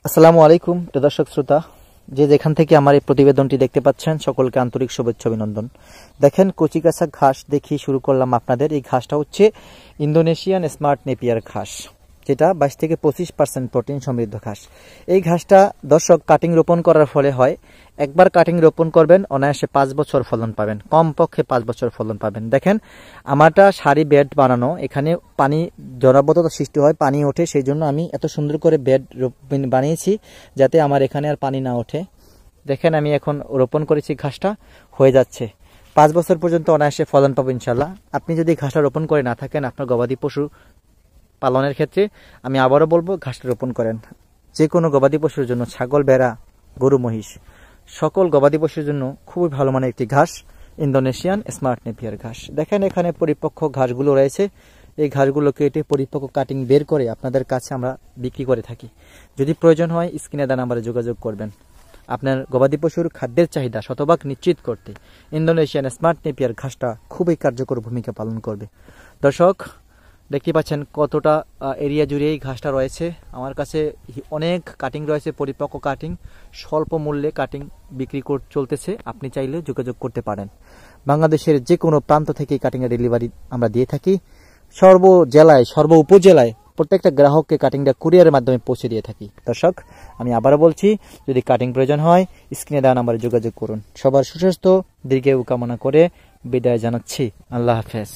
আসসালামু আলাইকুম দর্শক শ্রোতা, যে যেখান থেকে আমার এই প্রতিবেদনটি দেখতে পাচ্ছেন সকলকে আন্তরিক শুভেচ্ছা অভিনন্দন। দেখেন কচিকাঁচা ঘাস দেখিয়ে শুরু করলাম আপনাদের। এই ঘাসটা হচ্ছে ইন্দোনেশিয়ান স্মার্ট নেপিয়ার ঘাস, যেটা 22 থেকে 25% প্রোটিন সমৃদ্ধ ঘাস। এই ঘাসটা দর্শক কাটিং রোপণ করার ফলে হয়, একবার কাটিং রোপণ করবেন অনায়াসে 5 বছর ফলন পাবেন, কমপক্ষে 5 বছর ফলন পাবেন। দেখেন আমারটা সারি বেড বানানো, এখানে পানি জলাবদ্ধতা সৃষ্টি হয়, পানি ওঠে, সেই জন্য আমি এত সুন্দর করে বেড বানিয়েছি যাতে আমার এখানে আর পানি না ওঠে। দেখেন আমি এখন রোপণ করেছি, ঘাসটা হয়ে যাচ্ছে, 5 বছর পর্যন্ত অনায়াসে ফলন পাবো ইনশাল্লাহ। আপনি যদি ঘাসটা রোপণ করে না থাকেন আপনার গবাদি পশু পালনের ক্ষেত্রে, আমি আবারও বলবো ঘাসটা রোপণ করেন। যে কোনো গবাদি পশুর জন্য, ছাগল, ভেড়া, গরু, মহিষ, সকল গবাদি পশুর জন্য খুবই ভালো মানের একটি ঘাস ইন্দোনেশিয়ান স্মার্ট নেপিয়ার ঘাস। দেখেন এখানে পরিপক্ক ঘাসগুলো রয়েছে, এই ঘাসগুলো কেটে পরিপক্ক কাটিং বের করে আপনাদের কাছে আমরা বিক্রি করে থাকি। যদি প্রয়োজন হয় স্ক্রিনে দেওয়া নাম্বারে যোগাযোগ করবেন। আপনার গবাদি পশুর খাদ্যের চাহিদা শতভাগ নিশ্চিত করতে ইন্দোনেশিয়ান স্মার্ট নেপিয়ার ঘাসটা খুবই কার্যকর ভূমিকা পালন করবে। দর্শক দেখতে পাচ্ছেন কতটা এরিয়া জুড়ে এই ঘাসটা রয়েছে। আমার কাছে অনেক কাটিং রয়েছে, পরিপক্ক কাটিং, স্বল্প মূল্যে কাটিং বিক্রি চলতেছে। আপনি চাইলে যোগাযোগ করতে পারেন। বাংলাদেশের যে কোনো প্রান্ত থেকে কাটিংয়ের ডেলিভারি আমরা দিয়ে থাকি। সর্ব জেলায়, সর্ব উপজেলায় প্রত্যেকটা গ্রাহককে কাটিংটা কুরিয়ারের মাধ্যমে পৌঁছে দিয়ে থাকি। দর্শক আমি আবারও বলছি, যদি কাটিং প্রয়োজন হয় স্ক্রিনে দেওয়া নাম্বারে যোগাযোগ করুন। সবার সুস্বাস্থ্য দীর্ঘায়ু কামনা করে বিদায় জানাচ্ছি। আল্লাহ হাফেজ।